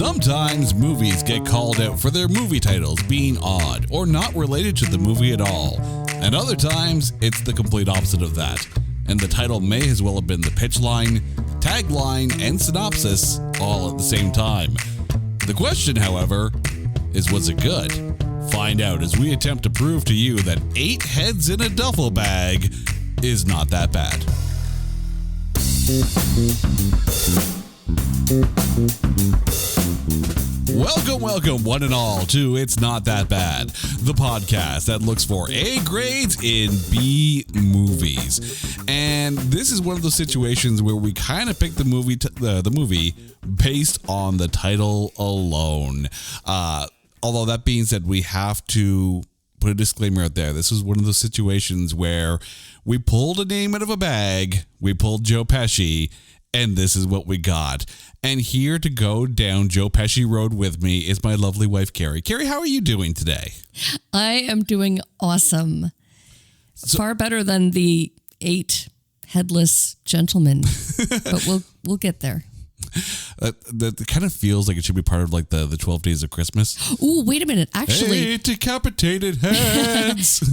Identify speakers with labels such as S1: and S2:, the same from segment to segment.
S1: Sometimes movies get called out for their movie titles being odd or not related to the movie at all. And other times, it's the complete opposite of that. And the title may as well have been the pitch line, tagline, and synopsis all at the same time. The question, however, is was it good? Find out as we attempt to prove to you that 8 heads in a duffel bag is not that bad. Welcome, one and all, to It's Not That Bad, the podcast that looks for A grades in B movies. And this is one of those situations where we kind of pick the movie based on the title alone. Although that being said, we have to put a disclaimer out there. This is one of those situations where we pulled a name out of a bag, we pulled Joe Pesci, and this is what we got. And here to go down Joe Pesci Road with me is my lovely wife, Carrie. Carrie, how are you doing today?
S2: I am doing awesome. Far better than the 8 headless gentlemen, but we'll get there.
S1: That kind of feels like it should be part of like the 12 Days of Christmas.
S2: Ooh, wait a minute. Actually,
S1: 8 decapitated heads.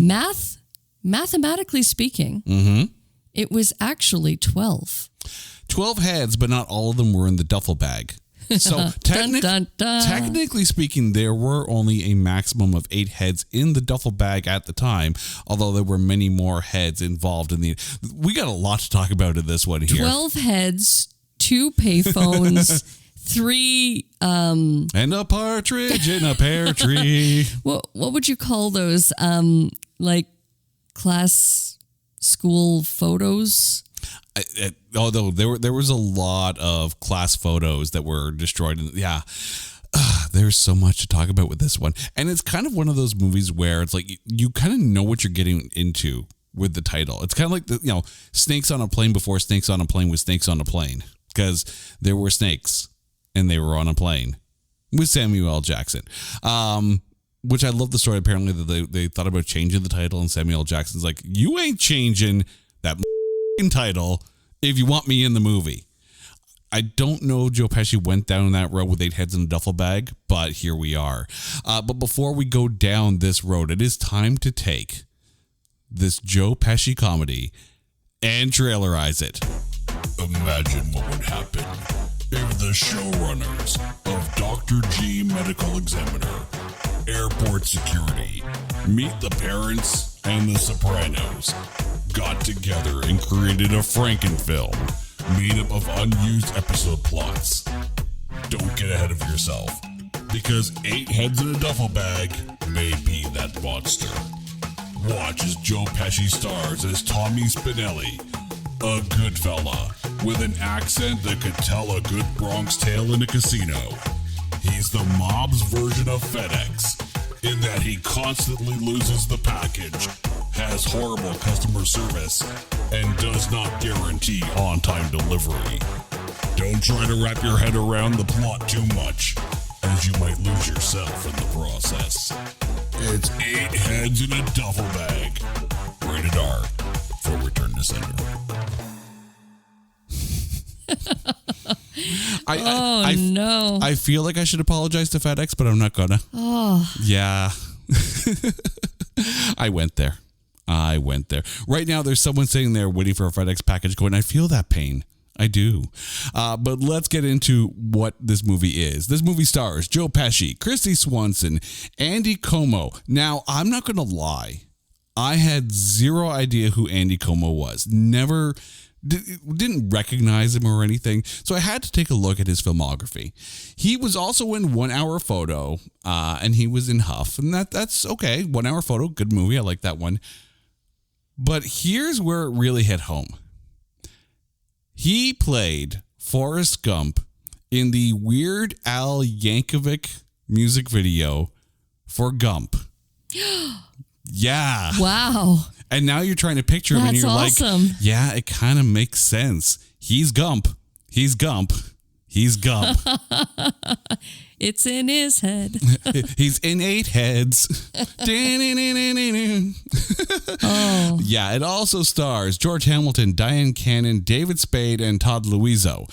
S2: Mathematically speaking, it was actually 12.
S1: 12 heads, but not all of them were in the duffel bag. So technically speaking, there were only a maximum of 8 heads in the duffel bag at the time, although there were many more heads involved in we got a lot to talk about in this one here.
S2: 12 heads, 2 payphones, 3
S1: and a partridge in a pear tree.
S2: What would you call those? Like class school photos?
S1: Although there was a lot of class photos that were destroyed. Yeah, there's so much to talk about with this one. And it's kind of one of those movies where it's like you kind of know what you're getting into with the title. It's kind of like, Snakes on a Plane before Snakes on a Plane with Snakes on a Plane. Because there were snakes and they were on a plane with Samuel L. Jackson. Which I love the story apparently that they thought about changing the title, and Samuel L. Jackson's like, you ain't changing that title if you want me in the movie. I don't know if Joe Pesci went down that road with 8 heads in a duffel bag, but here we are. But before we go down this road, it is time to take this Joe Pesci comedy and trailerize it. Imagine what would happen if the showrunners of Dr. G Medical Examiner, Airport Security, Meet the Parents, and The Sopranos got together and created a Frankenfilm made up of unused episode plots. Don't get ahead of yourself, because 8 heads in a duffel bag may be that monster. Watch as Joe Pesci stars as Tommy Spinelli, a good fella with an accent that could tell a good Bronx tale in a casino. He's the mob's version of FedEx, in that he constantly loses the package, has horrible customer service, and does not guarantee on-time delivery. Don't try to wrap your head around the plot too much, as you might lose yourself in the process. It's 8 heads in a duffel bag. Rated R for Return to Sender.
S2: No.
S1: I feel like I should apologize to FedEx, but I'm not gonna.
S2: Oh.
S1: Yeah. I went there. Right now, there's someone sitting there waiting for a FedEx package going, I feel that pain. I do. But let's get into what this movie is. This movie stars Joe Pesci, Christy Swanson, Andy Como. Now, I'm not going to lie. I had zero idea who Andy Como was. Never didn't recognize him or anything. So I had to take a look at his filmography. He was also in 1 Hour Photo, and he was in Huff. And that's okay. 1 Hour Photo, good movie. I like that one. But here's where it really hit home. He played Forrest Gump in the Weird Al Yankovic music video for Gump. Yeah.
S2: Wow.
S1: And now you're trying to picture him.
S2: That's
S1: and you're
S2: awesome.
S1: Like, yeah, it kind of makes sense. He's Gump. He's Gump.
S2: It's in his head.
S1: He's in 8 heads.
S2: Oh.
S1: Yeah, it also stars George Hamilton, Diane Cannon, David Spade, and Todd Luizzo.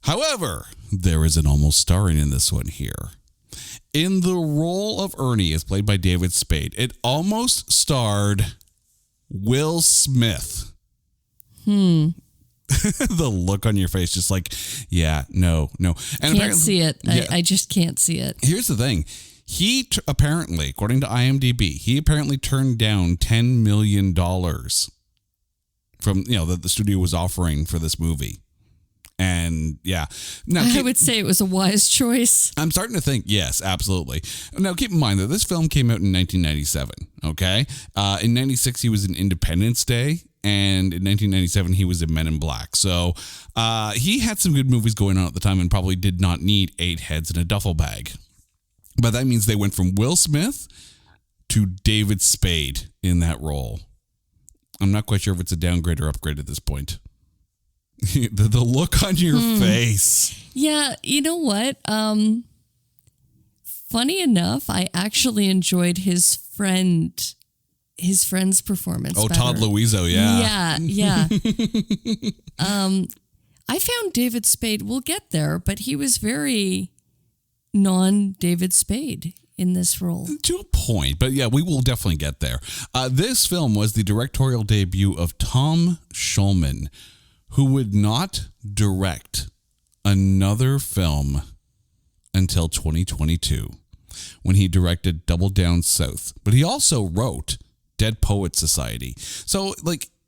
S1: However, there is an almost starring in this one here. In the role of Ernie, as played by David Spade, it almost starred Will Smith. The look on your face, just like, yeah, no. And
S2: can't see it.
S1: Yeah,
S2: I just can't see it.
S1: here's the thing. He apparently, according to IMDb, he apparently turned down $10 million from, that the studio was offering for this movie. And yeah, now
S2: I would say it was a wise choice.
S1: I'm starting to think, yes, absolutely. Now, keep in mind that this film came out in 1997, okay? In 96, he was in Independence Day, and in 1997, he was in Men in Black. So he had some good movies going on at the time and probably did not need 8 heads in a duffel bag. But that means they went from Will Smith to David Spade in that role. I'm not quite sure if it's a downgrade or upgrade at this point. The look on your face.
S2: Yeah, you know what? Funny enough, I actually enjoyed his friend's performance.
S1: Oh,
S2: better.
S1: Todd Louiso, yeah.
S2: Yeah. I found David Spade, we'll get there, but he was very non-David Spade in this role.
S1: To a point, but yeah, we will definitely get there. This film was the directorial debut of Tom Schulman, who would not direct another film until 2022, when he directed Double Down South. But he also wrote Dead Poets Society. So,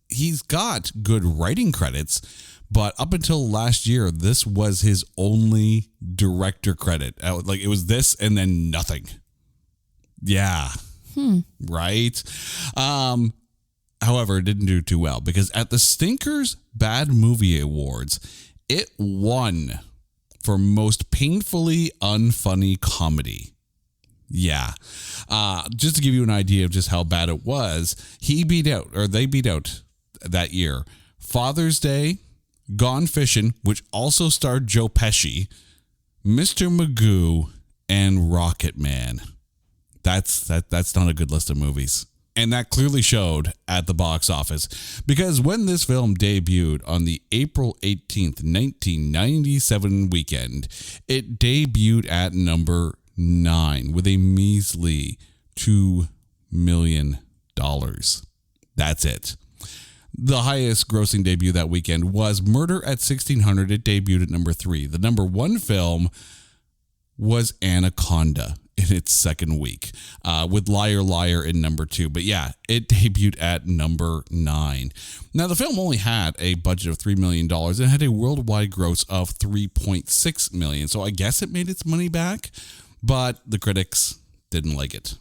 S1: he's got good writing credits, but up until last year, this was his only director credit. It was this and then nothing. Yeah. Right? However, it didn't do too well because at the Stinkers Bad Movie Awards, it won for most painfully unfunny comedy. Yeah. Just to give you an idea of just how bad it was, they beat out that year Father's Day, Gone Fishing, which also starred Joe Pesci, Mr. Magoo, and Rocket Man. That's not a good list of movies. And that clearly showed at the box office because when this film debuted on the April 18th, 1997 weekend, it debuted at number 9 with a measly $2 million. That's it. The highest grossing debut that weekend was Murder at 1600. It debuted at number 3. The number 1 film was Anaconda in its second week, with Liar Liar in number 2. But yeah, it debuted at number 9. Now, the film only had a budget of $3 million and had a worldwide gross of $3.6 million. So I guess it made its money back, but the critics didn't like it.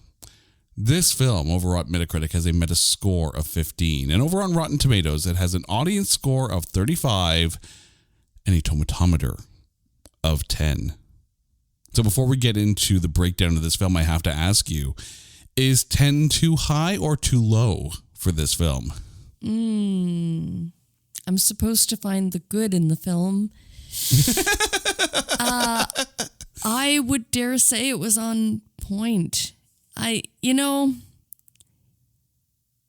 S1: This film over on Metacritic has a Metascore of 15. And over on Rotten Tomatoes, it has an audience score of 35 and a tomatometer of 10. So before we get into the breakdown of this film, I have to ask you, is 10 too high or too low for this film?
S2: I'm supposed to find the good in the film. I would dare say it was on point.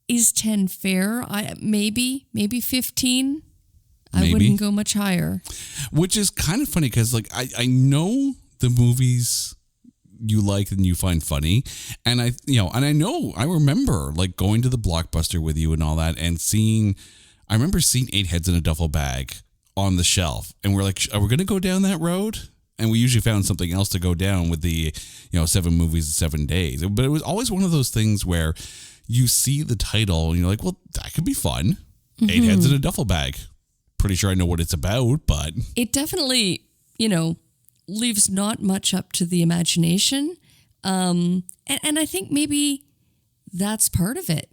S2: Is 10 fair? Maybe 15. I wouldn't go much higher.
S1: Which is kind of funny because I know the movies you like and you find funny, and I remember going to the Blockbuster with you and all that, and I remember seeing 8 Heads in a Duffel Bag on the shelf, and we're like, are we going to go down that road? And we usually found something else to go down with the 7 movies in 7 days. But it was always one of those things where you see the title and you're like, well, that could be fun. 8 Heads in a Duffel Bag. Pretty sure I know what it's about, but
S2: it definitely, leaves not much up to the imagination. And I think maybe that's part of it.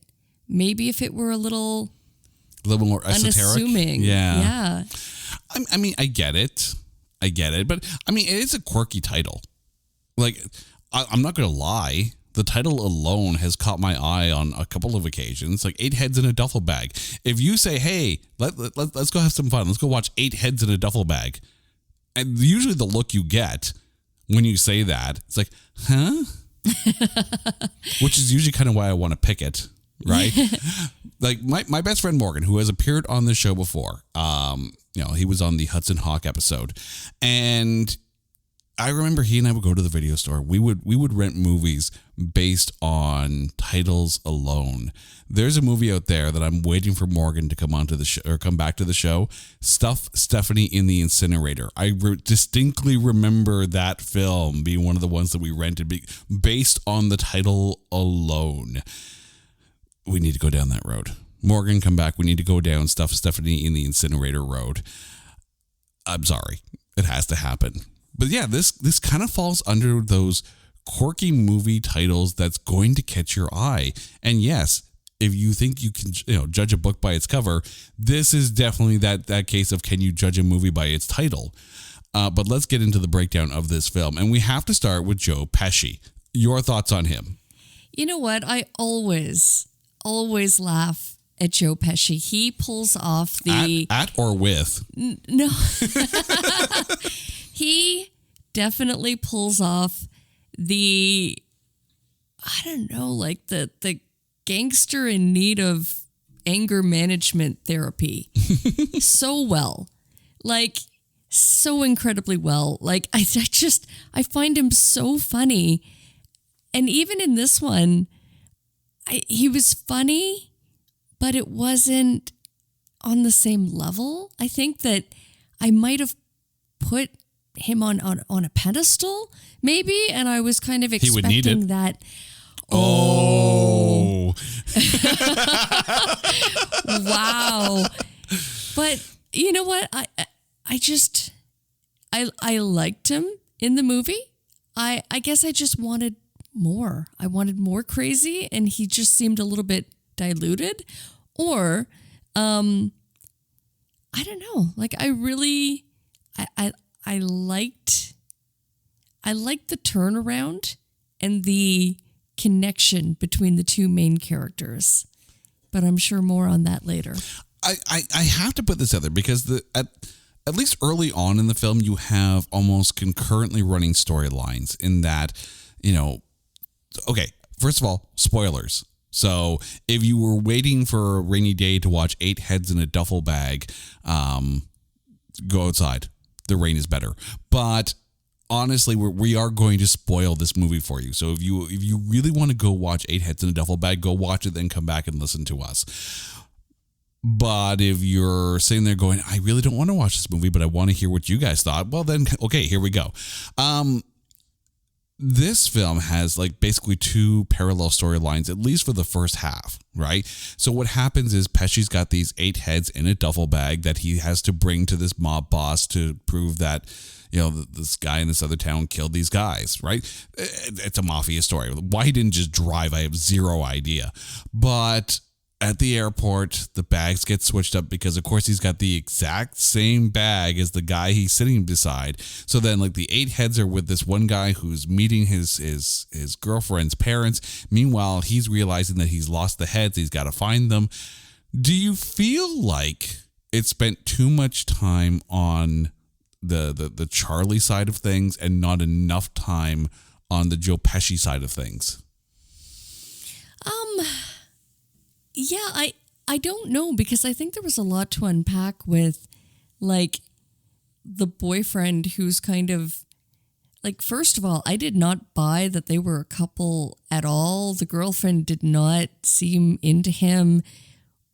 S2: Maybe if it were a little
S1: more esoteric.
S2: Unassuming. Yeah.
S1: I mean, I get it. But I mean, it is a quirky title. I'm not going to lie. The title alone has caught my eye on a couple of occasions, 8 Heads in a Duffel Bag. If you say, hey, let's go have some fun. Let's go watch 8 Heads in a Duffel Bag. And usually the look you get when you say that, it's like, huh? Which is usually kind of why I want to pick it, right? My best friend Morgan, who has appeared on this show before, he was on the Hudson Hawk episode, and I remember he and I would go to the video store. We would rent movies based on titles alone. There's a movie out there that I'm waiting for Morgan to come onto the show or come back to the show. Stuff Stephanie in the Incinerator. I distinctly remember that film being one of the ones that we rented based on the title alone. We need to go down that road. Morgan, come back. We need to go down Stuff Stephanie in the Incinerator road. I'm sorry. It has to happen. But yeah, this kind of falls under those quirky movie titles that's going to catch your eye. And yes, if you think you can judge a book by its cover, this is definitely that case of can you judge a movie by its title. But let's get into the breakdown of this film. And we have to start with Joe Pesci. Your thoughts on him?
S2: You know what? I always laugh at Joe Pesci. He pulls off the...
S1: At or with?
S2: No. He definitely pulls off the, I don't know, like the gangster in need of anger management therapy so well. Like, so incredibly well. Like, I find him so funny. And even in this one, he was funny, but it wasn't on the same level. I think that I might have put him on a pedestal, maybe, and I was kind of expecting that.
S1: Oh.
S2: Wow. But you know what? I liked him in the movie. I guess I just wanted more. I wanted more crazy, and he just seemed a little bit diluted. Or I don't know. Like, I liked the turnaround and the connection between the two main characters, but I'm sure more on that later.
S1: I have to put this out there because at least early on in the film, you have almost concurrently running storylines in that, okay, first of all, spoilers. So if you were waiting for a rainy day to watch 8 Heads in a Duffel Bag, go outside. The rain is better. But honestly, we are going to spoil this movie for you. So if you really want to go watch 8 Heads in a Duffel Bag, go watch it, then come back and listen to us. But if you're sitting there going, I really don't want to watch this movie, but I want to hear what you guys thought, well then, okay, here we go. This film has like basically 2 parallel storylines, at least for the first half, right? So what happens is Pesci's got these 8 heads in a duffel bag that he has to bring to this mob boss to prove that, this guy in this other town killed these guys, right? It's a mafia story. Why he didn't just drive, I have zero idea. But at the airport, the bags get switched up because, of course, he's got the exact same bag as the guy he's sitting beside. So then, like, the 8 heads are with this one guy who's meeting his girlfriend's parents. Meanwhile, he's realizing that he's lost the heads. He's got to find them. Do you feel like it spent too much time on the Charlie side of things and not enough time on the Joe Pesci side of things?
S2: Yeah, I don't know, because I think there was a lot to unpack with, like, the boyfriend who's kind of, like, first of all, I did not buy that they were a couple at all. The girlfriend did not seem into him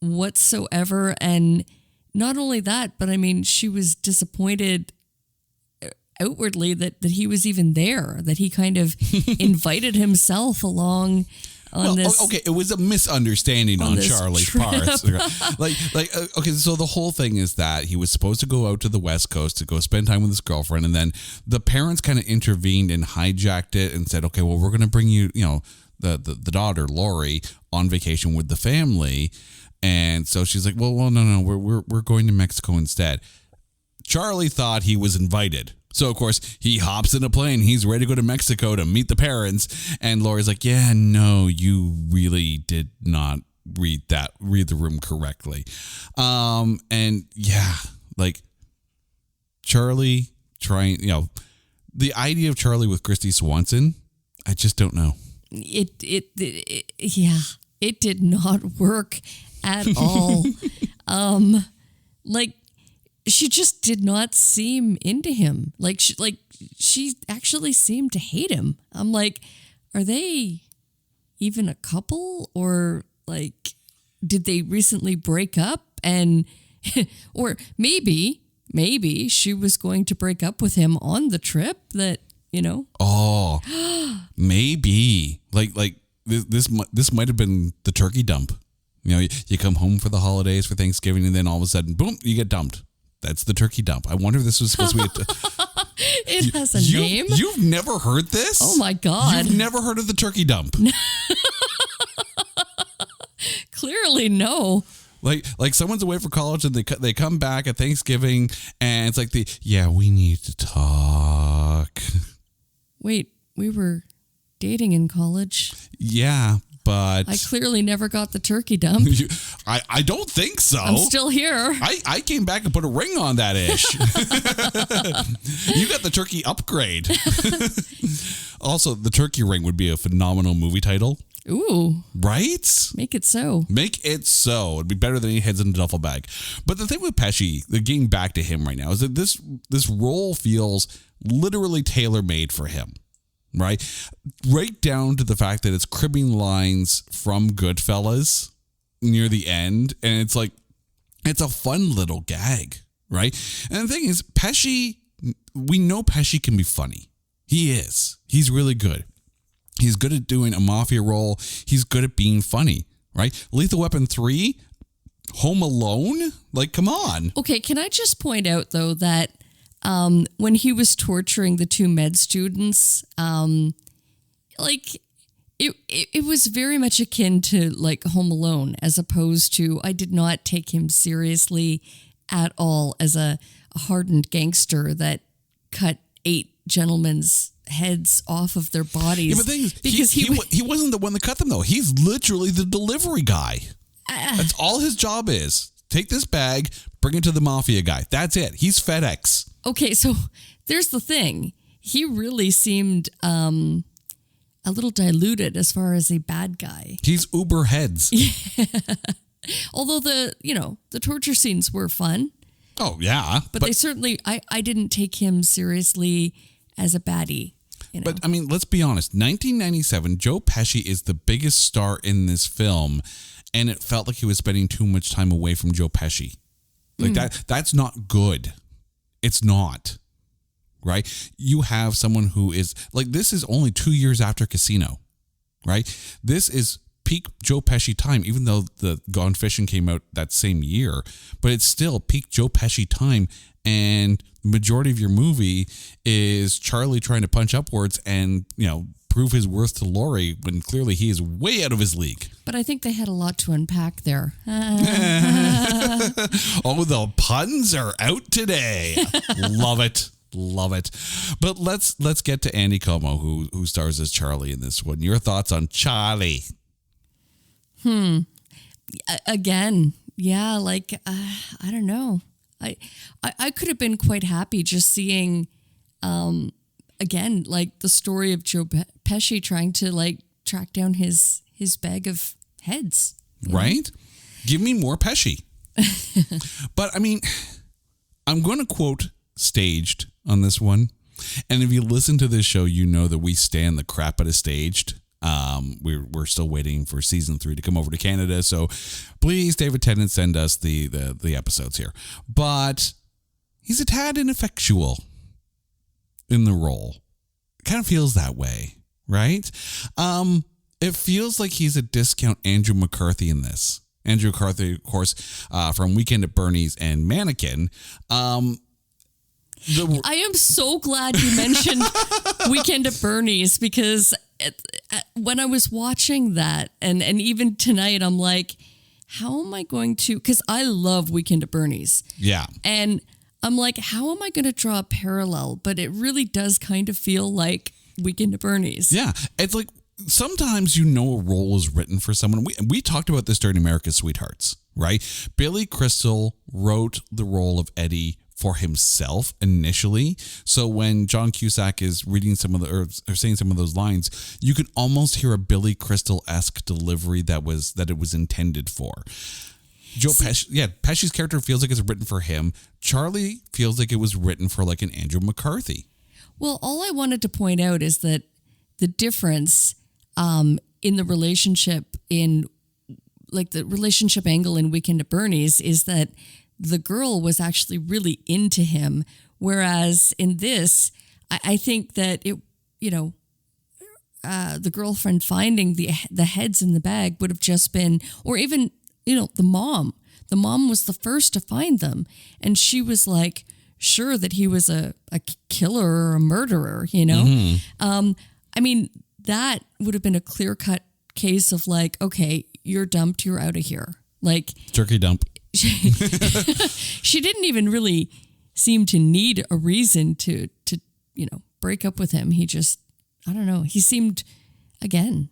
S2: whatsoever. And not only that, but I mean, she was disappointed outwardly that he was even there, that he kind of invited himself along on this.
S1: Okay, it was a misunderstanding on Charlie's part. Okay, so the whole thing is that he was supposed to go out to the West Coast to go spend time with his girlfriend, and then the parents kind of intervened and hijacked it and said, okay, well, we're going to bring you, the daughter, Lori, on vacation with the family. And so she's like, well, no, we're going to Mexico instead. Charlie thought he was invited. So, of course, he hops in a plane. He's ready to go to Mexico to meet the parents. And Lori's like, yeah, no, you really did not read the room correctly. And yeah, like Charlie trying, the idea of Charlie with Christy Swanson, I just don't know.
S2: It did not work at all. Like, she just did not seem into him. She actually seemed to hate him. I'm like, are they even a couple, or like, did they recently break up? And or maybe she was going to break up with him on the trip that,
S1: Oh, maybe like this might have been the turkey dump. You come home for the holidays for Thanksgiving, and then all of a sudden, boom, you get dumped. That's the turkey dump. I wonder if this was supposed to be
S2: It has a name?
S1: You've never heard this?
S2: Oh my God.
S1: You've never heard of the turkey dump?
S2: Clearly no.
S1: Like someone's away for college and they come back at Thanksgiving, and it's like we need to talk.
S2: Wait, we were dating in college?
S1: Yeah, but
S2: I clearly never got the turkey dump.
S1: I don't think so.
S2: I'm still here.
S1: I came back and put a ring on that ish. You got the turkey upgrade. Also, the turkey ring would be a phenomenal movie title.
S2: Ooh.
S1: Right?
S2: Make it so.
S1: Make it so. It'd be better than he heads in a duffel bag. But the thing with Pesci, getting back to him right now, is that this role feels literally tailor-made for him. Right? Right down to the fact that it's cribbing lines from Goodfellas near the end. And it's like, it's a fun little gag. Right? And the thing is, Pesci, we know Pesci can be funny. He is. He's really good. He's good at doing a mafia role. He's good at being funny, right? Lethal Weapon 3, Home Alone? Like, come on.
S2: Okay, can I just point out, though, that when he was torturing the two med students, it was very much akin to, like, Home Alone, as opposed to, I did not take him seriously at all as a hardened gangster that cut 8 gentlemen's heads off of their bodies.
S1: Yeah, but the thing is, because he wasn't the one that cut them, though. He's literally the delivery guy. That's all his job is. Take this bag, bring it to the mafia guy. That's it. He's FedEx.
S2: Okay, so there's the thing. He really seemed a little diluted as far as a bad guy.
S1: He's Uber heads.
S2: Yeah. Although the torture scenes were fun.
S1: Oh, yeah.
S2: But they certainly, I didn't take him seriously as a baddie.
S1: But, I mean, let's be honest. 1997, Joe Pesci is the biggest star in this film, and it felt like he was spending too much time away from Joe Pesci. Like, that's not good. It's not. Right? You have someone who is, like, this is only 2 years after Casino. Right? This is peak Joe Pesci time, even though the Gone Fishing came out that same year. But it's still peak Joe Pesci time, and the majority of your movie is Charlie trying to punch upwards and, prove his worth to Laurie when clearly he is way out of his league.
S2: But I think they had a lot to unpack there.
S1: Oh, the puns are out today. Love it. Love it. But let's get to Andy Como, who stars as Charlie in this one. Your thoughts on Charlie?
S2: Again, yeah, like, I don't know. I could have been quite happy just seeing, again, like the story of Joe Pesci trying to like track down his bag of heads.
S1: Right? Give me more Pesci. But I mean, I'm going to quote Staged on this one. And if you listen to this show, you know that we stand the crap out of Staged. We're still waiting for season 3 to come over to Canada, so please, David Tennant, send us the episodes here. But he's a tad ineffectual in the role. It kind of feels that way, right? It feels like he's a discount Andrew McCarthy in this. Andrew McCarthy, of course, from Weekend at Bernie's and Mannequin. I
S2: am so glad you mentioned Weekend at Bernie's, because when I was watching that, and even tonight, I'm like, how am I going to, because I love Weekend at Bernie's.
S1: Yeah.
S2: And I'm like, how am I going to draw a parallel? But it really does kind of feel like Weekend at Bernie's.
S1: Yeah. It's like, sometimes a role is written for someone. We talked about this during America's Sweethearts, right? Billy Crystal wrote the role of Eddie for himself initially. So when John Cusack is reading some of or saying some of those lines, you can almost hear a Billy Crystal-esque delivery that it was intended for. Joe Pesci, Pesci's character feels like it's written for him. Charlie feels like it was written for like an Andrew McCarthy.
S2: Well, all I wanted to point out is that the difference in the relationship in like the relationship angle in Weekend at Bernie's is that the girl was actually really into him. Whereas in this, I think that it, the girlfriend finding the heads in the bag would have just been, or even, the mom. The mom was the first to find them. And she was like, sure that he was a killer or a murderer, Mm-hmm. I mean, that would have been a clear-cut case of like, okay, you're dumped, you're out of here. Like
S1: turkey dump.
S2: She didn't even really seem to need a reason to break up with him. He just, I don't know. He seemed, again,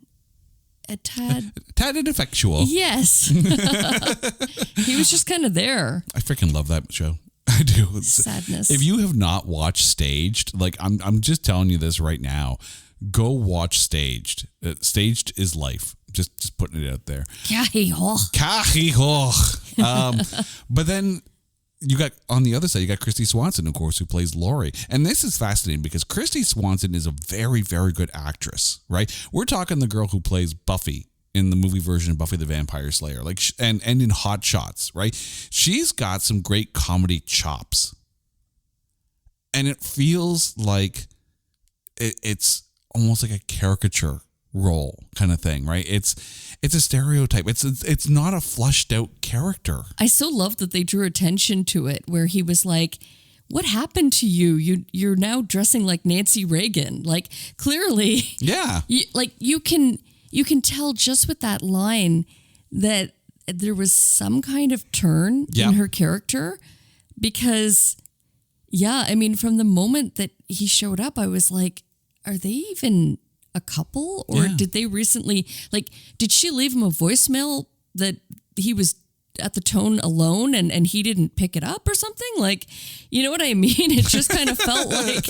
S2: a tad
S1: ineffectual.
S2: Yes. He was just kind of there.
S1: I freaking love that show. I do.
S2: Sadness.
S1: If you have not watched Staged, like I'm just telling you this right now, go watch Staged. Staged is life. Just putting it out there. But then you got on the other side, you got Christy Swanson, of course, who plays Laurie. And this is fascinating because Christy Swanson is a very, very good actress, right? We're talking the girl who plays Buffy in the movie version of Buffy the Vampire Slayer, like and in Hot Shots, right? She's got some great comedy chops. And it feels like it's almost like a caricature role kind of thing, right? It's a stereotype. It's not a flushed out character.
S2: I so love that they drew attention to it, where he was like, "What happened to you? You're now dressing like Nancy Reagan." Like clearly,
S1: yeah.
S2: You can tell just with that line that there was some kind of turn in her character, because, I mean, from the moment that he showed up, I was like, are they even a couple, or did they recently, did she leave him a voicemail that he was at the tone alone and he didn't pick it up or something? Like, you know what I mean? It just kind of felt like.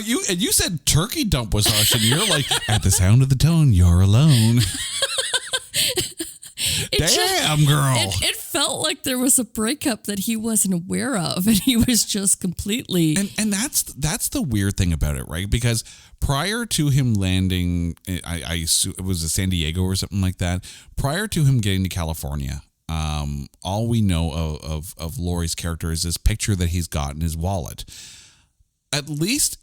S1: You said turkey dump was harsh, and you're like, at the sound of the tone, you're alone. Damn, girl.
S2: It felt like there was a breakup that he wasn't aware of, and he was just completely.
S1: And that's the weird thing about it, right? Because prior to him landing, I assume it was San Diego or something like that. Prior to him getting to California, all we know of Laurie's character is this picture that he's got in his wallet. At least,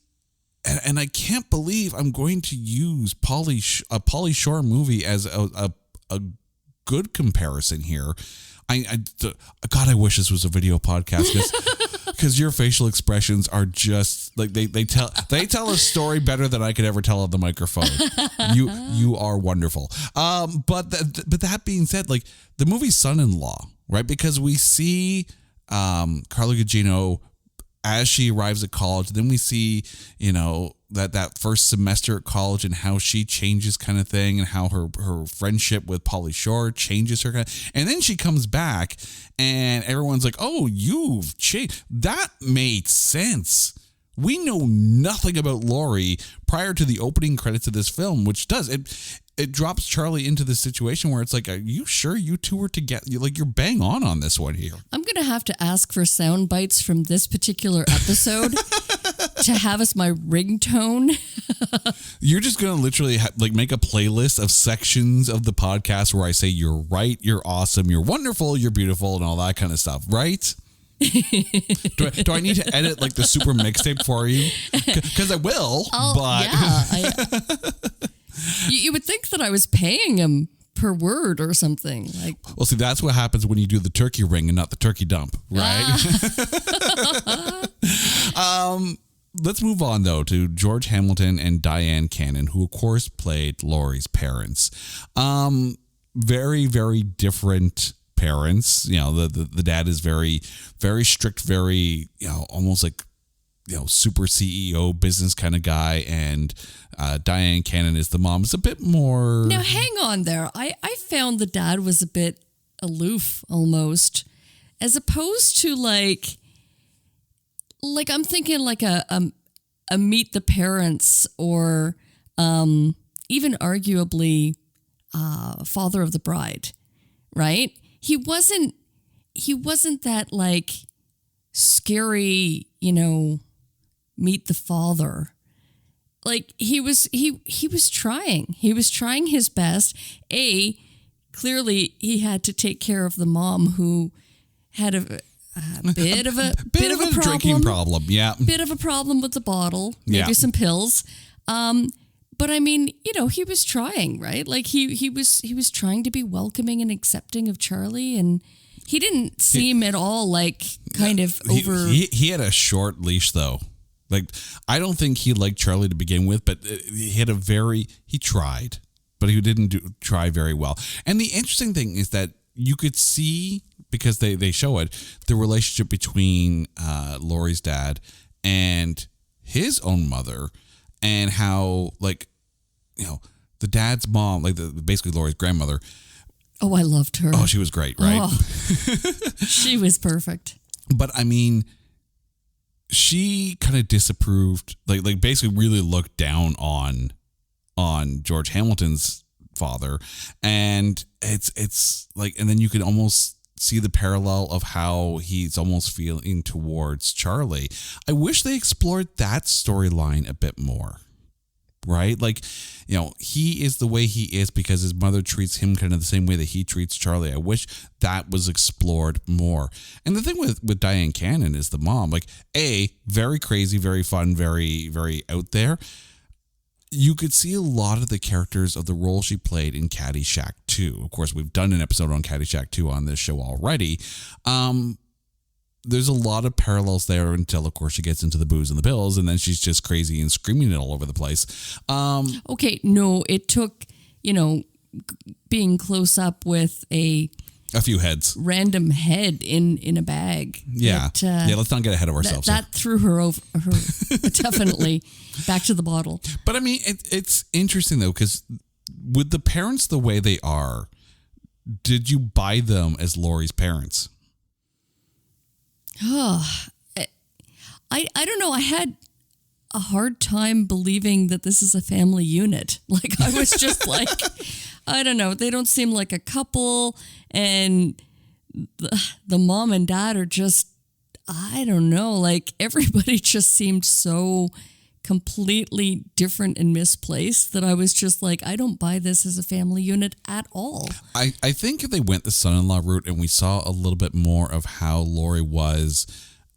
S1: and I can't believe I'm going to use a Pauly Shore movie as a good comparison here. God, I wish this was a video podcast because your facial expressions are just like they tell a story better than I could ever tell on the microphone. You are wonderful. But that being said, like the movie Son-in-Law, right? Because we see Carla Gugino as she arrives at college, then we see, that first semester at college and how she changes kind of thing, and how her friendship with Pauly Shore changes her. And then she comes back and everyone's like, oh, you've changed. That made sense. We know nothing about Laurie prior to the opening credits of this film, which does it drops Charlie into this situation where it's like, are you sure you two were together? You're bang on this one here. I'm
S2: going to have to ask for sound bites from this particular episode to have as my ringtone.
S1: You're just going to literally make a playlist of sections of the podcast where I say, you're right, you're awesome, you're wonderful, you're beautiful, and all that kind of stuff, right? do I need to edit the super mixtape for you? Because I will, but
S2: yeah. You would think that I was paying him per word or something.
S1: Well, see, that's what happens when you do the turkey ring and not the turkey dump, right? Let's move on, though, to George Hamilton and Diane Cannon, who, of course, played Laurie's parents. Very, very different parents. The dad is very, very strict, very, almost like, super CEO business kind of guy, and Diane Cannon is the mom. It's a bit more.
S2: Now, hang on there. I found the dad was a bit aloof almost, as opposed to like I'm thinking like a Meet the Parents, or even arguably Father of the Bride, right? he wasn't that like scary, meet the father. Like he was trying. He was trying his best. Clearly he had to take care of the mom who had a bit of a problem.
S1: Drinking problem. Yeah.
S2: Bit of a problem with the bottle, maybe some pills. But I mean, he was trying, right? Like he was trying to be welcoming and accepting of Charlie, and he didn't seem at all like kind of over.
S1: He had a short leash though. Like, I don't think he liked Charlie to begin with, but he tried, but he didn't try very well. And the interesting thing is that you could see, because they show it, the relationship between Laurie's dad and his own mother, and how, like, the dad's mom, like basically Laurie's grandmother.
S2: Oh, I loved her.
S1: Oh, she was great, right?
S2: Oh, she was perfect.
S1: But I mean, she kind of disapproved, like basically really looked down on George Hamilton's father, and it's like, and then you can almost see the parallel of how he's almost feeling towards Charlie. I wish they explored that storyline a bit more. Right? Like, he is the way he is because his mother treats him kind of the same way that he treats Charlie. I wish that was explored more. And the thing with Diane Cannon is the mom, like, very crazy, very fun, very, very out there. You could see a lot of the characters of the role she played in Caddyshack 2. Of course, we've done an episode on Caddyshack 2 on this show already. There's a lot of parallels there until, of course, she gets into the booze and the pills, and then she's just crazy and screaming it all over the place.
S2: Okay, no, it took, being close up with a
S1: few heads,
S2: random head in a bag.
S1: Yeah, let's not get ahead of ourselves.
S2: That threw her over, definitely back to the bottle.
S1: But I mean, it's interesting though, because with the parents the way they are, did you buy them as Laurie's parents?
S2: Oh, I don't know. I had a hard time believing that this is a family unit. Like, I was just like, I don't know. They don't seem like a couple, and the mom and dad are just, I don't know. Like, everybody just seemed so completely different and misplaced that I was just like, I don't buy this as a family unit at all.
S1: I think if they went the son-in-law route and we saw a little bit more of how Laurie was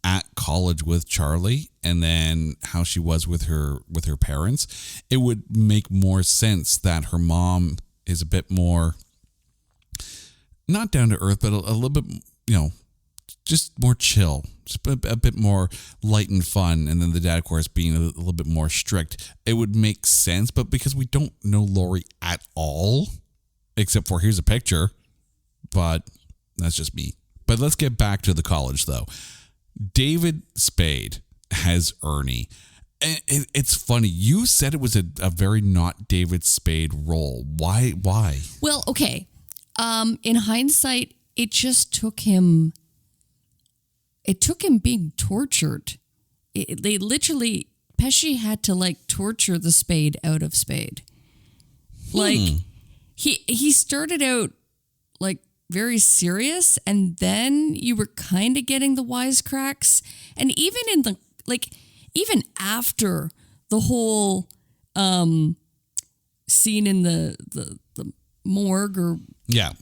S1: at college with Charlie and then how she was with her parents, it would make more sense that her mom is a bit more, not down to earth, but a little bit, just more chill, just a bit more light and fun. And then the dad, of course, being a little bit more strict. It would make sense. But because we don't know Laurie at all, except for here's a picture, but that's just me. But let's get back to the college, though. David Spade has Ernie. And it's funny. You said it was a very not David Spade role. Why?
S2: Well, okay. In hindsight, it just took him... It took him being tortured. They literally, Pesci had to like torture the Spade out of Spade. Like he started out like very serious, and then you were kind of getting the wisecracks. And even in the even after the whole scene in the morgue or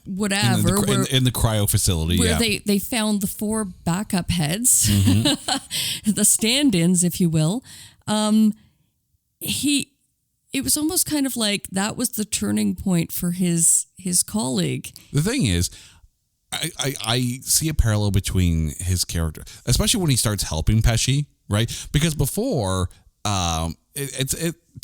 S2: whatever,
S1: in the cryo facility,
S2: where they found the 4 backup heads, the stand-ins, if you will. It was almost kind of like that was the turning point for his colleague.
S1: The thing is, I see a parallel between his character, especially when he starts helping Pesci, right? Because before, to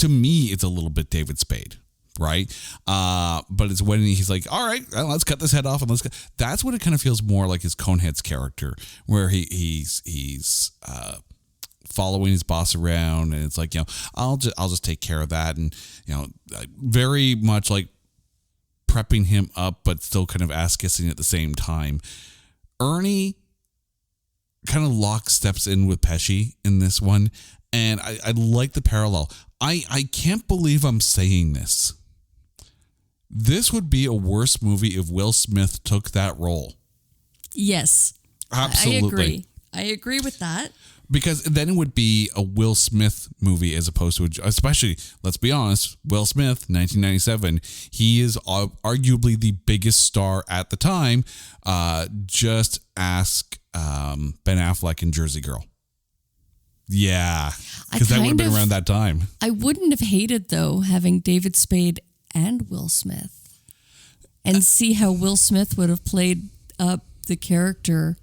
S1: me, it's a little bit David Spade. Right. But it's when he's like, all right, let's cut this head off. And that's when it kind of feels more like his Coneheads character, where he's following his boss around. And it's like, I'll just take care of that. And, very much like prepping him up, but still kind of ass kissing at the same time. Ernie kind of locksteps in with Pesci in this one. And I like the parallel. I can't believe I'm saying this. This would be a worse movie if Will Smith took that role.
S2: Yes.
S1: Absolutely.
S2: I agree with that.
S1: Because then it would be a Will Smith movie as opposed to, especially, let's be honest, Will Smith, 1997. He is arguably the biggest star at the time. Just ask Ben Affleck in Jersey Girl. Yeah, because that would have been around that time.
S2: I wouldn't have hated, though, having David Spade and Will Smith and see how Will Smith would have played up the character.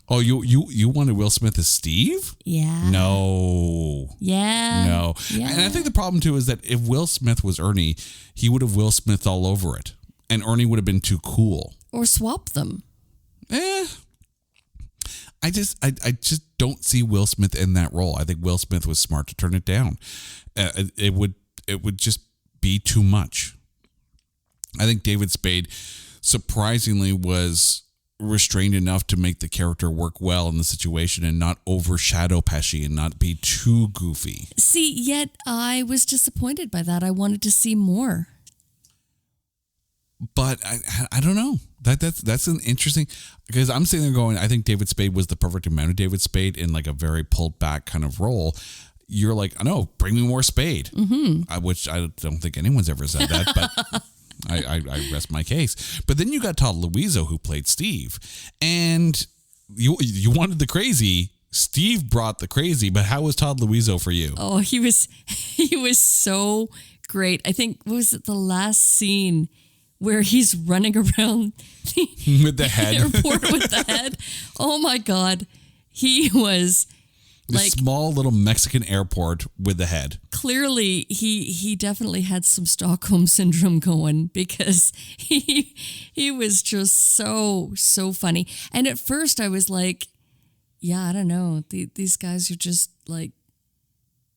S1: Oh, you wanted Will Smith as Steve?
S2: Yeah.
S1: No.
S2: Yeah.
S1: No.
S2: Yeah.
S1: And I think the problem, too, is that if Will Smith was Ernie, he would have Will Smith all over it. And Ernie would have been too cool.
S2: Or swap them.
S1: I just don't see Will Smith in that role. I think Will Smith was smart to turn it down. It would just be too much. I think David Spade surprisingly was restrained enough to make the character work well in the situation and not overshadow Pesci and not be too goofy.
S2: See, yet I was disappointed by that. I wanted to see more.
S1: But I don't know. That's an interesting, because I'm sitting there going, I think David Spade was the perfect amount of David Spade in like a very pulled back kind of role. You're like, oh no, bring me more Spade, which I don't think anyone's ever said that, but I rest my case. But then you got Todd Luizzo, who played Steve, and you wanted the crazy. Steve brought the crazy, but how was Todd Luizzo for you?
S2: Oh, he was so great. I think, what was it, the last scene where he's running around
S1: with the head
S2: airport with the head. Oh my God. He was
S1: the small little Mexican airport with the head.
S2: Clearly he definitely had some Stockholm syndrome going, because he was just so funny. And at first I was like, yeah, I don't know. These guys are just like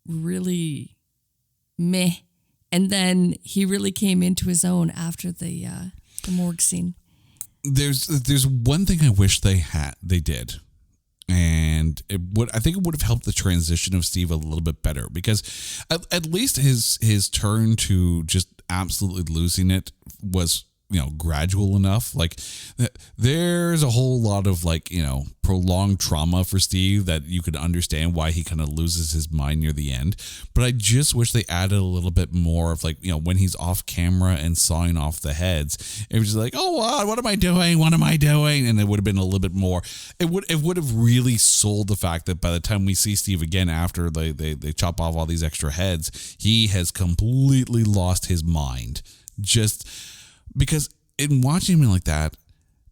S2: really meh. And then he really came into his own after the morgue scene.
S1: There's one thing I wish they did, and I think it would have helped the transition of Steve a little bit better, because at least his turn to just absolutely losing it was, gradual enough. Like there's a whole lot of prolonged trauma for Steve that you could understand why he kind of loses his mind near the end. But I just wish they added a little bit more of when he's off camera and sawing off the heads, it was just like, oh, what am I doing? What am I doing? And it would have been a little bit more. It would have really sold the fact that by the time we see Steve again after they chop off all these extra heads, he has completely lost his mind. Just because in watching him like that,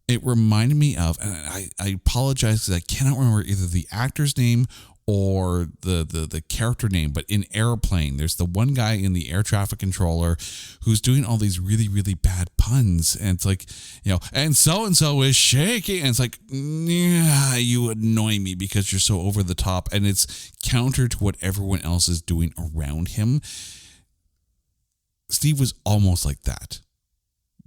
S1: it reminded me of, and I apologize because I cannot remember either the actor's name or the character name, but in Airplane, there's the one guy in the air traffic controller who's doing all these really, really bad puns. And it's like, and so is shaking. And it's like, yeah, you annoy me because you're so over the top. And it's counter to what everyone else is doing around him. Steve was almost like that,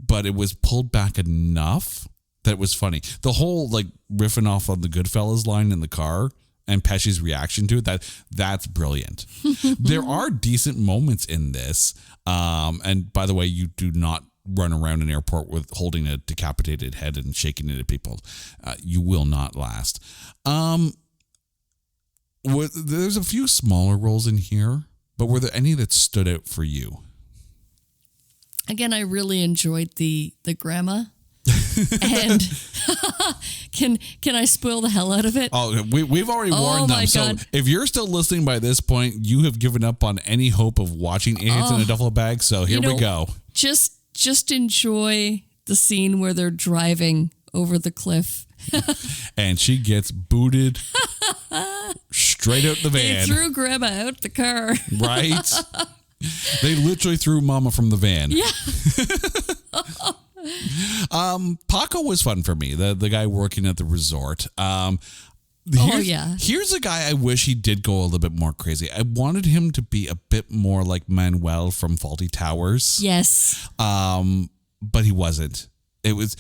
S1: but it was pulled back enough that it was funny. The whole riffing off on the Goodfellas line in the car and Pesci's reaction to it, that's brilliant. There are decent moments in this. And by the way, you do not run around an airport with holding a decapitated head and shaking it at people. You will not last. There's a few smaller roles in here, but were there any that stood out for you?
S2: Again, I really enjoyed the grandma. And can I spoil the hell out of it?
S1: Oh, we've already warned them. So if you're still listening by this point, you have given up on any hope of watching Aliens in a Duffel Bag. So here we go.
S2: Just enjoy the scene where they're driving over the cliff.
S1: And she gets booted straight out the van.
S2: They threw grandma out the car.
S1: Right? They literally threw Mama from the van.
S2: Yeah.
S1: Paco was fun for me. The guy working at the resort. Here's a guy I wish he did go a little bit more crazy. I wanted him to be a bit more like Manuel from Fawlty Towers.
S2: Yes.
S1: But he wasn't. It was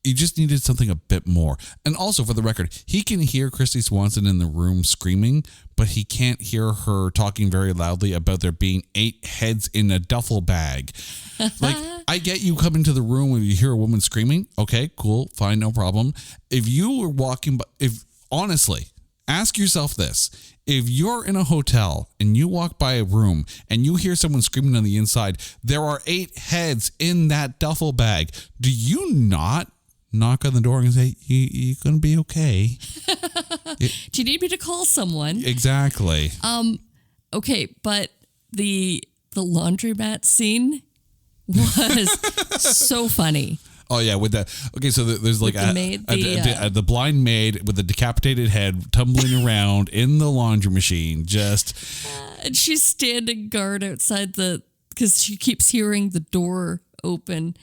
S1: You just needed something a bit more. And also, for the record, he can hear Christy Swanson in the room screaming, but he can't hear her talking very loudly about there being 8 heads in a duffel bag. Like, I get you come into the room when you hear a woman screaming. Okay, cool, fine, no problem. If you were walking by, honestly, ask yourself this. If you're in a hotel and you walk by a room and you hear someone screaming on the inside, there are 8 heads in that duffel bag. Do you not knock on the door and say, you're going to be okay?
S2: Do you need me to call someone?
S1: Exactly.
S2: Okay, but the laundromat scene was so funny.
S1: Oh yeah, with that. Okay, so there's like
S2: the maid,
S1: the blind maid with a decapitated head tumbling around in the laundry machine. Just
S2: and she's standing guard outside because she keeps hearing the door open.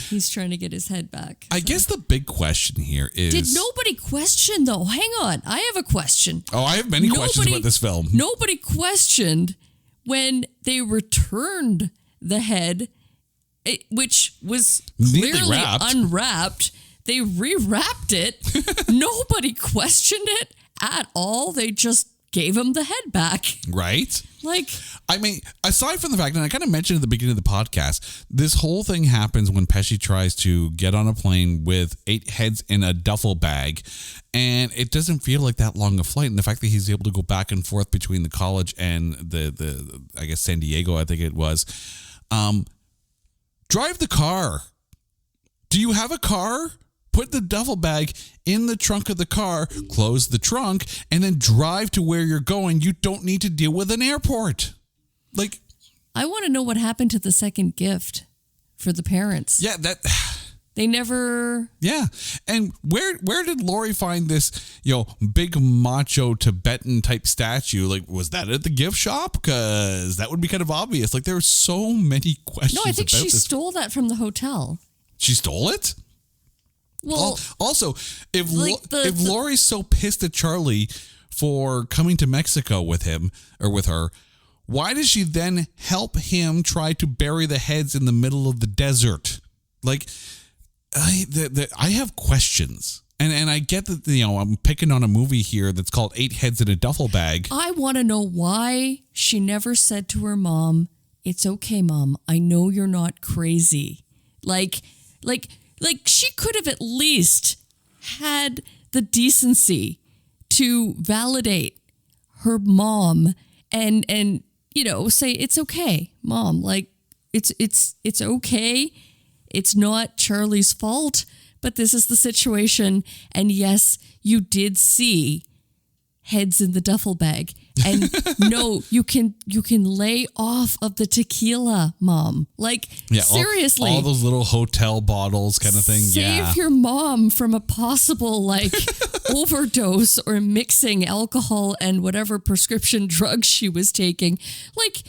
S2: He's trying to get his head back.
S1: I guess the big question here is:
S2: did nobody question though? Hang on, I have a question.
S1: Oh, I have many questions about this film.
S2: Nobody questioned when they returned the head, which was clearly unwrapped. They rewrapped it. Nobody questioned it at all. They just gave him the head back.
S1: Right?
S2: Like,
S1: I mean, aside from the fact, and I kind of mentioned at the beginning of the podcast, this whole thing happens when Pesci tries to get on a plane with 8 heads in a duffel bag, and it doesn't feel like that long a flight. And the fact that he's able to go back and forth between the college and the I guess San Diego, I think it was. Drive the car. Do you have a car? Put the duffel bag in the trunk of the car, close the trunk, and then drive to where you're going. You don't need to deal with an airport. Like,
S2: I want to know what happened to the second gift for the parents.
S1: Yeah,
S2: they never.
S1: Yeah, and where did Lori find this, big macho Tibetan type statue? Like, was that at the gift shop? Because that would be kind of obvious. Like, there are so many questions.
S2: No, I think she stole that from the hotel.
S1: She stole it?
S2: Well,
S1: also, if Lori's so pissed at Charlie for coming to Mexico with him or with her, why does she then help him try to bury the heads in the middle of the desert? Like, I have questions. And I get that, I'm picking on a movie here that's called 8 Heads in a Duffel Bag.
S2: I want to know why she never said to her mom, "It's okay, Mom. I know you're not crazy." Like she could have at least had the decency to validate her mom and say, "It's okay, Mom. Like it's okay. It's not Charlie's fault, but this is the situation. And yes, you did see heads in the duffel bag. And no, you can lay off of the tequila, Mom. Like, seriously.
S1: All those little hotel bottles kind of thing.
S2: Save your mom from a possible, overdose or mixing alcohol and whatever prescription drugs she was taking. Like,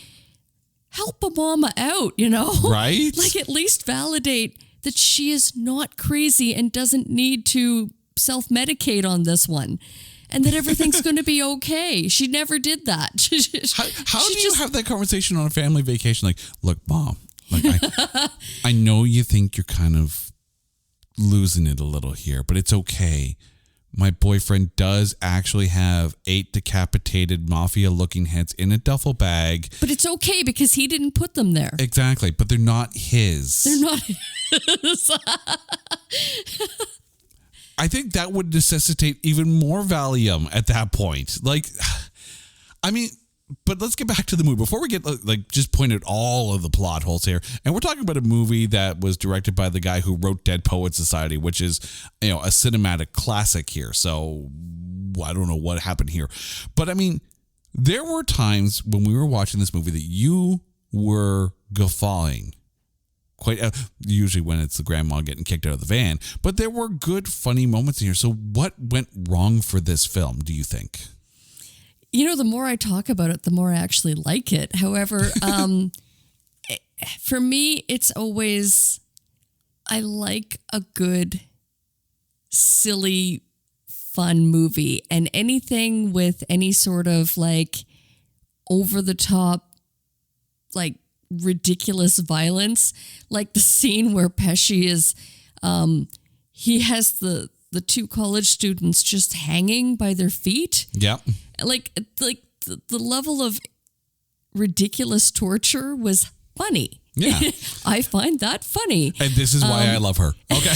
S2: help a mama out,
S1: Right?
S2: Like, at least validate that she is not crazy and doesn't need to self-medicate on this one. And that everything's going to be okay. She never did that.
S1: How do you have that conversation on a family vacation? Like, look, Mom, I know you think you're kind of losing it a little here, but it's okay. My boyfriend does actually have 8 decapitated mafia-looking heads in a duffel bag.
S2: But it's okay because he didn't put them there.
S1: Exactly, but they're not his.
S2: They're not his.
S1: I think that would necessitate even more Valium at that point. Like, I mean, but let's get back to the movie. Before we get, just point out all of the plot holes here. And we're talking about a movie that was directed by the guy who wrote Dead Poets Society, which is, a cinematic classic here. So I don't know what happened here. But I mean, there were times when we were watching this movie that you were guffawing. Quite usually when it's the grandma getting kicked out of the van, but there were good, funny moments in here. So what went wrong for this film, do you think?
S2: The more I talk about it, the more I actually like it. However, for me, it's always, I like a good, silly, fun movie, and anything with any sort of over the top, ridiculous violence, like the scene where Pesci is he has the two college students just hanging by their feet.
S1: Yep.
S2: Like the level of ridiculous torture was funny.
S1: Yeah.
S2: I find that funny.
S1: And this is why I love her. Okay.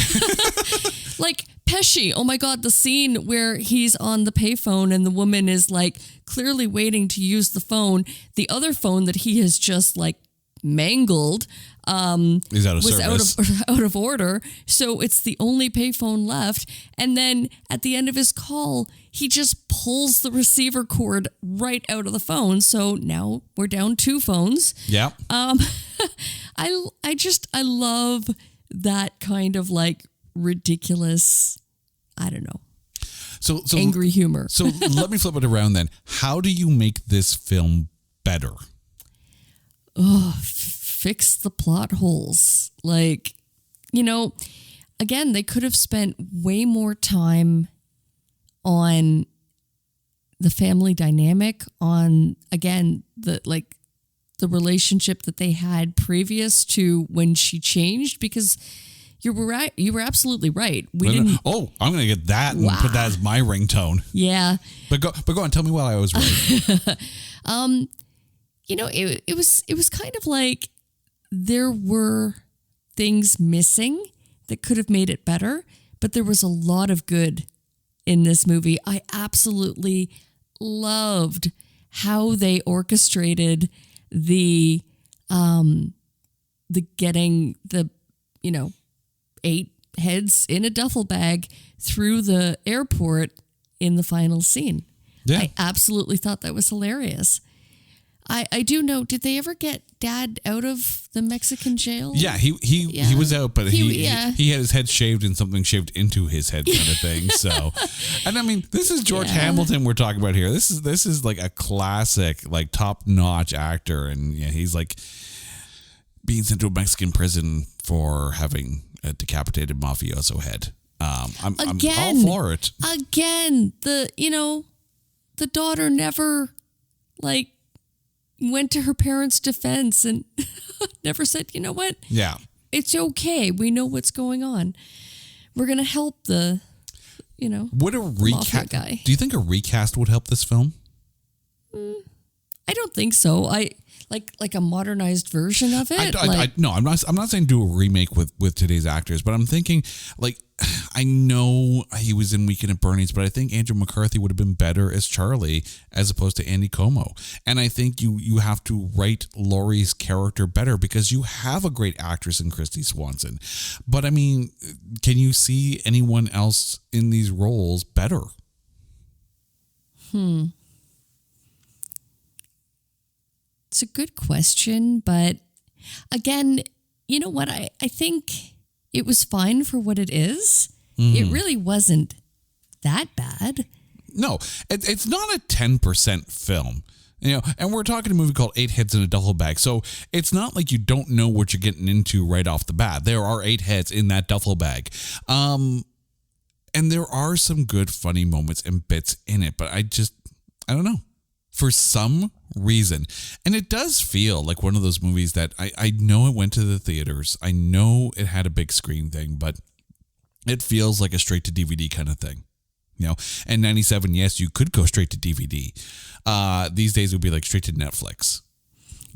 S2: Like Pesci, oh my God, the scene where he's on the payphone and the woman is like clearly waiting to use the phone. The other phone that he has just like mangled
S1: He's out of
S2: was
S1: service.
S2: out of order. So it's the only payphone left. And then at the end of his call, he just pulls the receiver cord right out of the phone. So now we're down 2 phones.
S1: Yeah.
S2: I love that kind of like ridiculous, I don't know,
S1: So
S2: angry humor.
S1: So let me flip it around then. How do you make this film better?
S2: Fix the plot holes. Like, again, they could have spent way more time on the family dynamic, on, again, the relationship that they had previous to when she changed, because you were right. You were absolutely right.
S1: Oh, I'm going to get that and put that as my ringtone.
S2: Yeah.
S1: But go on. Tell me why I was right.
S2: It was kind of like there were things missing that could have made it better, but there was a lot of good in this movie. I absolutely loved how they orchestrated the getting the 8 heads in a duffel bag through the airport in the final scene.
S1: Yeah.
S2: I absolutely thought that was hilarious. I do know, did they ever get Dad out of the Mexican jail?
S1: Yeah, he was out, but he had his head shaved and something shaved into his head kind of thing. So, and I mean, this is George Hamilton we're talking about here. This is like a classic, like top-notch actor, and he's like being sent to a Mexican prison for having a decapitated mafioso head. I'm all for it.
S2: Again, the daughter never went to her parents' defense and never said, you know what?
S1: Yeah.
S2: It's okay. We know what's going on. We're going to help the,
S1: would a recast
S2: guy.
S1: Do you think a recast would help this film?
S2: I don't think so. I like a modernized version of it.
S1: No, I'm not saying do a remake with today's actors, but I'm thinking I know he was in Weekend at Bernie's, but I think Andrew McCarthy would have been better as Charlie as opposed to Andy Como. And I think you have to write Laurie's character better because you have a great actress in Christy Swanson. But I mean, can you see anyone else in these roles better?
S2: It's a good question, but again, you know what? I think it was fine for what it is. It really wasn't that bad.
S1: No, it's not a 10% film. And we're talking a movie called 8 Heads in a Duffel Bag. So it's not like you don't know what you're getting into right off the bat. There are 8 heads in that duffel bag. And there are some good funny moments and bits in it, but I don't know. For some reason. And it does feel like one of those movies that I know it went to the theaters. I know it had a big screen thing, but it feels like a straight to DVD kind of thing. And 97, yes, you could go straight to DVD. These days it would be like straight to Netflix.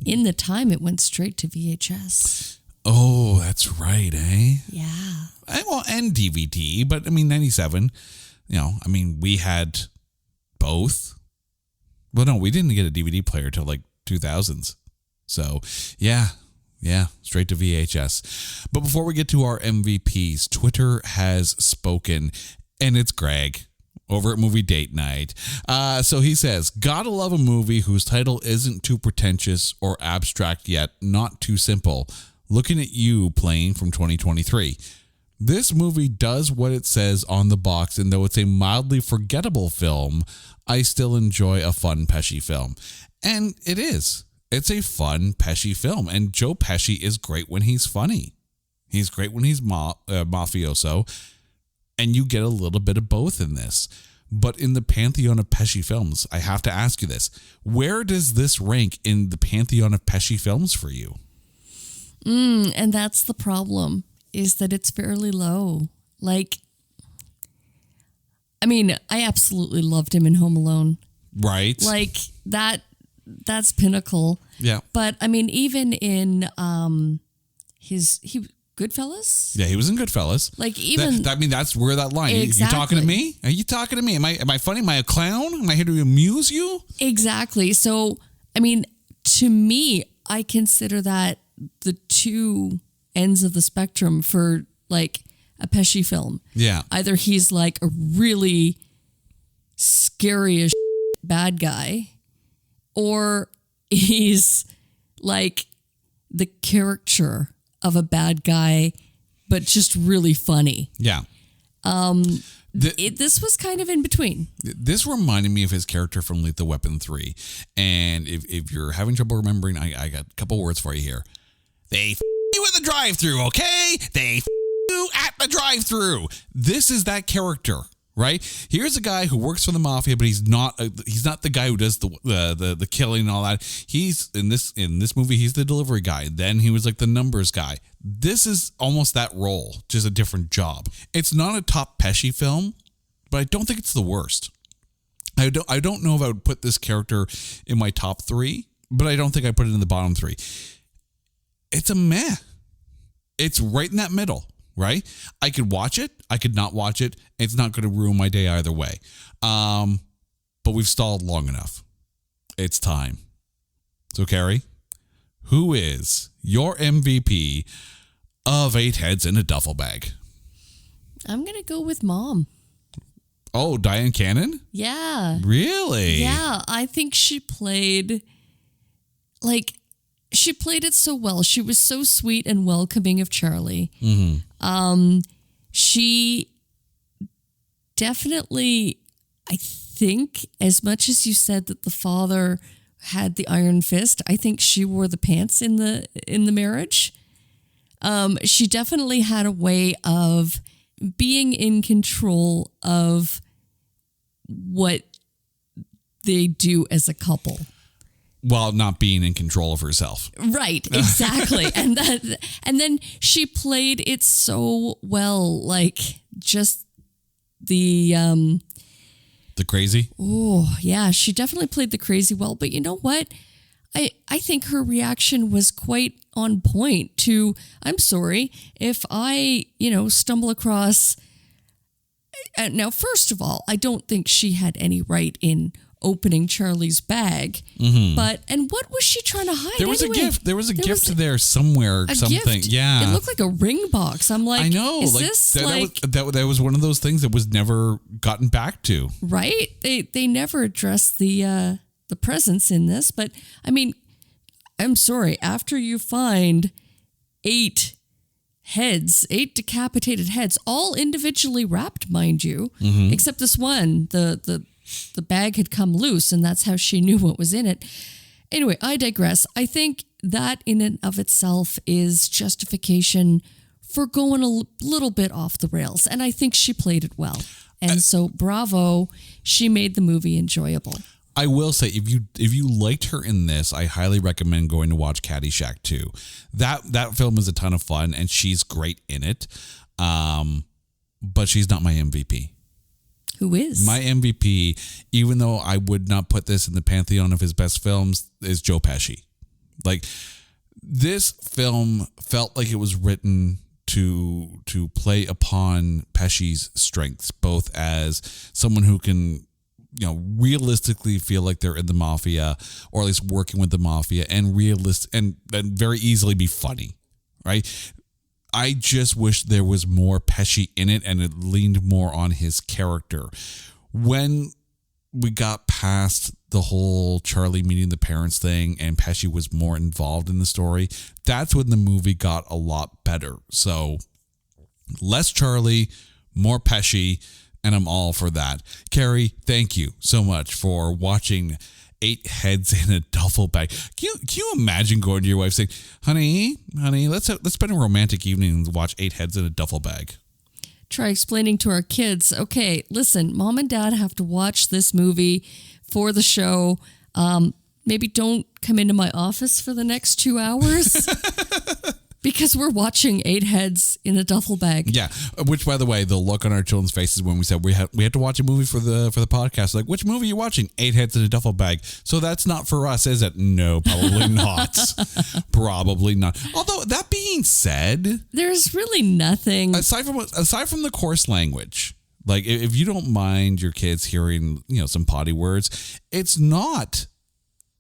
S2: In the time, it went straight to VHS.
S1: Oh, that's right, eh?
S2: Yeah.
S1: And DVD, but I mean, 97, we had both. Well, no, we didn't get a DVD player till like 2000s. So, yeah, straight to VHS. But before we get to our MVPs, Twitter has spoken, and it's Greg over at Movie Date Night. So he says, gotta love a movie whose title isn't too pretentious or abstract yet not too simple. Looking at You playing from 2023. This movie does what it says on the box, and though it's a mildly forgettable film, I still enjoy a fun Pesci film. And it is. It's a fun Pesci film, and Joe Pesci is great when he's funny. He's great when he's mafioso, and you get a little bit of both in this. But in the pantheon of Pesci films, I have to ask you this. Where does this rank in the pantheon of Pesci films for you?
S2: And that's the problem, is that it's fairly low. Like, I mean, I absolutely loved him in Home Alone.
S1: Right.
S2: Like that's pinnacle.
S1: Yeah.
S2: But I mean, even in Goodfellas?
S1: Yeah, he was in Goodfellas.
S2: Like even
S1: that's where that line.
S2: Exactly.
S1: You talking to me? Are you talking to me? Am I funny? Am I a clown? Am I here to amuse you?
S2: Exactly. So, I mean, to me, I consider that the two ends of the spectrum for like a Pesci film.
S1: Yeah.
S2: Either he's like a really scary as bad guy, or he's like the caricature of a bad guy, but just really funny.
S1: Yeah.
S2: This was kind of in between.
S1: This reminded me of his character from Lethal Weapon 3. And if you're having trouble remembering, I got a couple words for you here. They you at the drive-thru, okay? They you at the drive-thru. This is that character, right? Here's a guy who works for the mafia, but he's not the guy who does the killing and all that. He's in this movie, he's the delivery guy. Then he was like the numbers guy. This is almost that role, just a different job. It's not a top Pesci film, but I don't think it's the worst. I don't know if I would put this character in my top 3, but I don't think I put it in the bottom 3. It's a meh. It's right in that middle, right? I could watch it. I could not watch it. It's not going to ruin my day either way. But we've stalled long enough. It's time. So, Carrie, who is your MVP of 8 Heads in a Duffel Bag?
S2: I'm going to go with Mom.
S1: Oh, Diane Cannon?
S2: Yeah.
S1: Really?
S2: Yeah, I think she played it so well. She was so sweet and welcoming of Charlie. Mm-hmm. She definitely, I think, as much as you said that the father had the iron fist, I think she wore the pants in the marriage. She definitely had a way of being in control of what they do as a couple.
S1: While not being in control of herself.
S2: Right, exactly. and then she played it so well, like just the
S1: crazy?
S2: Oh, yeah, she definitely played the crazy well, but you know what? I think her reaction was quite on point to, I'm sorry, if I, stumble across now, first of all, I don't think she had any right in opening Charlie's bag. Mm-hmm. And what was she trying to hide?
S1: There was
S2: anyway?
S1: a gift. There was a gift there somewhere. Something.
S2: Gift.
S1: Yeah.
S2: It looked like a ring box. I'm like, I know. Is this
S1: that was one of those things that was never gotten back to.
S2: Right? They never addressed the presence in this. But I mean, I'm sorry. After you find 8 decapitated heads, all individually wrapped, mind you, mm-hmm. except this one, the bag had come loose, and that's how she knew what was in it. Anyway, I digress. I think that in and of itself is justification for going a little bit off the rails, and I think she played it well. And so, bravo, she made the movie enjoyable.
S1: I will say, if you liked her in this, I highly recommend going to watch Caddyshack 2. That film is a ton of fun, and she's great in it. But she's not my MVP.
S2: Who is?
S1: My MVP, even though I would not put this in the pantheon of his best films, is Joe Pesci. Like, this film felt like it was written to play upon Pesci's strengths, both as someone who can, realistically feel like they're in the mafia, or at least working with the mafia, and and very easily be funny, right? I just wish there was more Pesci in it, and it leaned more on his character. When we got past the whole Charlie meeting the parents thing and Pesci was more involved in the story, that's when the movie got a lot better. So less Charlie, more Pesci, and I'm all for that. Carrie, thank you so much for watching 8 Heads in a Duffel Bag. Can you imagine going to your wife saying, honey, let's spend a romantic evening and watch 8 Heads in a Duffel Bag?
S2: Try explaining to our kids, okay, listen, Mom and Dad have to watch this movie for the show. Maybe don't come into my office for the next 2 hours. Because we're watching 8 heads in a duffel bag.
S1: Yeah, which, by the way, the look on our children's faces when we said we had to watch a movie for the podcast, like, which movie are you watching? 8 heads in a duffel bag. So that's not for us, is it? No, probably not. Probably not. Although, that being said,
S2: there's really nothing
S1: aside from the coarse language. Like, if you don't mind your kids hearing, some potty words, it's not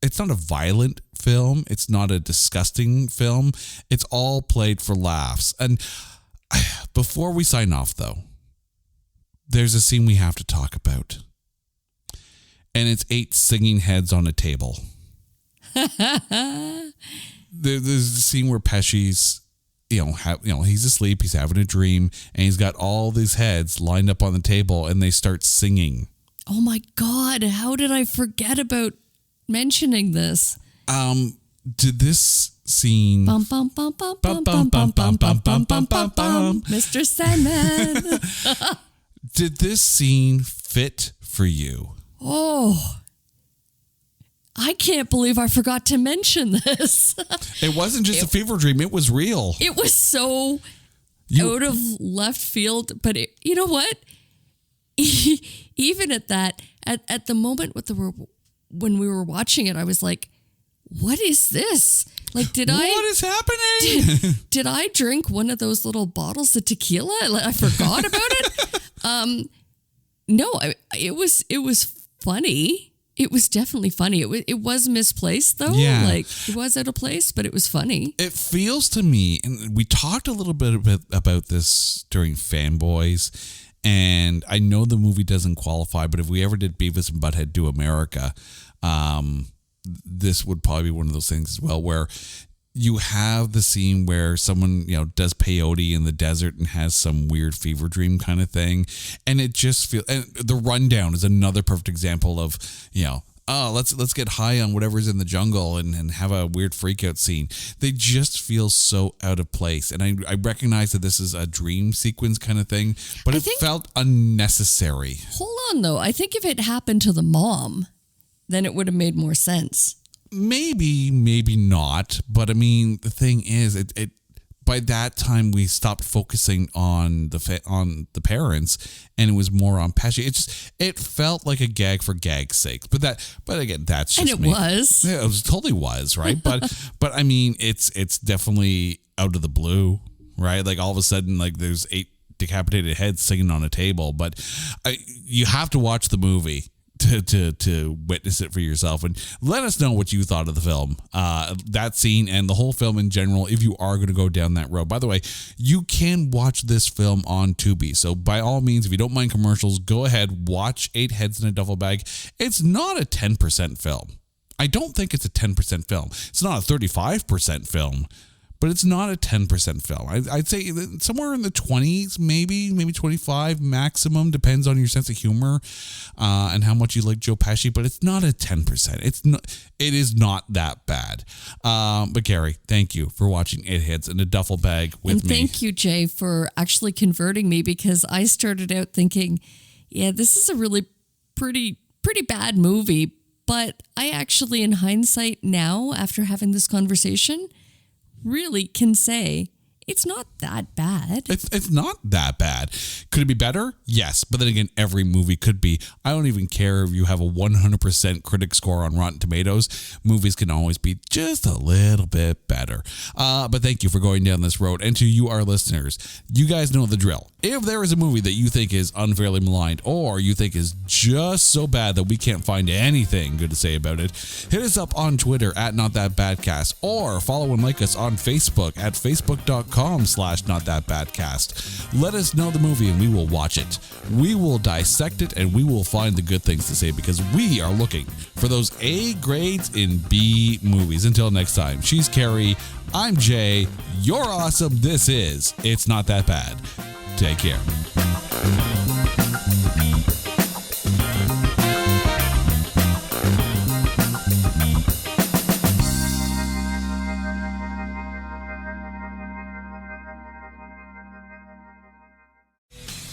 S1: a violent film. It's not a disgusting film. It's all played for laughs. And before we sign off, though, there's a scene we have to talk about. And it's 8 singing heads on a table. There's a scene where Pesci's, he's asleep, he's having a dream, and he's got all these heads lined up on the table, and they start singing.
S2: Oh my God, how did I forget about mentioning this?
S1: Did this scene
S2: Mr. Sandman.
S1: Did this scene fit for you?
S2: Oh, I can't believe I forgot to mention this.
S1: It wasn't just a fever dream, it was real.
S2: It was so out of left field, but you know what? Even at that, at the moment when we were watching it, I was like, what is this? Like,
S1: what is happening?
S2: Did I drink one of those little bottles of tequila? I forgot about it. No, it was funny. It was definitely funny. It was misplaced though.
S1: Yeah.
S2: Like, it was out of place, but it was funny.
S1: It feels to me, and we talked a little bit about this during Fanboys, and I know the movie doesn't qualify, but if we ever did Beavis and Butthead Do America, this would probably be one of those things as well, where you have the scene where someone, does peyote in the desert and has some weird fever dream kind of thing. And it just feels, and The Rundown is another perfect example of, let's get high on whatever's in the jungle and have a weird freak out scene. They just feel so out of place. And I recognize that this is a dream sequence kind of thing, but it felt unnecessary.
S2: Hold on though. I think if it happened to the mom, then it would have made more sense.
S1: Maybe not. But I mean, the thing is, it by that time we stopped focusing on the parents, and it was more on Pesci. It felt like a gag for gag's sake. But again, that's just
S2: me. Was.
S1: Yeah, it totally was, right? But I mean, it's definitely out of the blue, right? Like all of a sudden, like there's 8 decapitated heads singing on a table. But you have to watch the movie to witness it for yourself, and let us know what you thought of the film, that scene and the whole film in general, if you are going to go down that road. By the way, you can watch this film on Tubi, so by all means, if you don't mind commercials, go ahead, watch 8 Heads in a Duffel Bag. It's not a 10% film. I don't think it's a 10% film. It's not a 35% film, but it's not a 10% film. I'd say somewhere in the 20s, maybe 25 maximum, depends on your sense of humor and how much you like Joe Pesci, but it's not a 10%. It is not that bad. But Carrie, thank you for watching 8 Heads in a Duffel Bag with me.
S2: And thank you, Jay, for actually converting me, because I started out thinking, yeah, this is a really pretty bad movie, but I actually, in hindsight now, after having this conversation, really can say it's not that bad.
S1: It's not that bad. Could it be better? Yes. But then again, every movie could be. I don't even care if you have a 100% critic score on Rotten Tomatoes. Movies can always be just a little bit better. But thank you for going down this road. And to you, our listeners, you guys know the drill. If there is a movie that you think is unfairly maligned, or you think is just so bad that we can't find anything good to say about it, hit us up on Twitter at NotThatBadCast, or follow and like us on Facebook at facebook.com/NotThatBadCast. Let us know the movie and we will watch it. We will dissect it and we will find the good things to say, because we are looking for those A grades in B movies. Until next time, she's Carrie, I'm Jay, you're awesome, this is It's Not That Bad. Take care.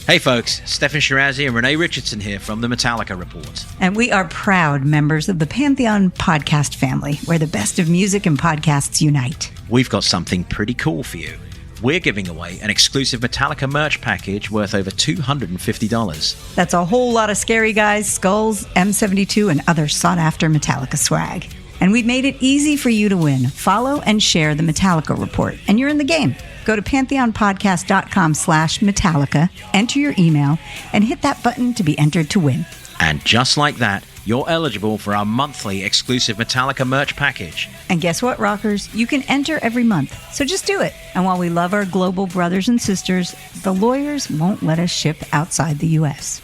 S3: Hey folks, Stefan Shirazi and Renee Richardson here from the Metallica Report.
S4: And we are proud members of the Pantheon podcast family, where the best of music and podcasts unite.
S3: We've got something pretty cool for you. We're giving away an exclusive Metallica merch package worth over $250.
S4: That's a whole lot of Scary Guys, skulls, M72, and other sought-after Metallica swag. And we've made it easy for you to win. Follow and share the Metallica Report, and you're in the game. Go to pantheonpodcast.com/Metallica, enter your email, and hit that button to be entered to win.
S3: And just like that, you're eligible for our monthly exclusive Metallica merch package.
S4: And guess what, rockers? You can enter every month, so just do it. And while we love our global brothers and sisters, the lawyers won't let us ship outside the U.S.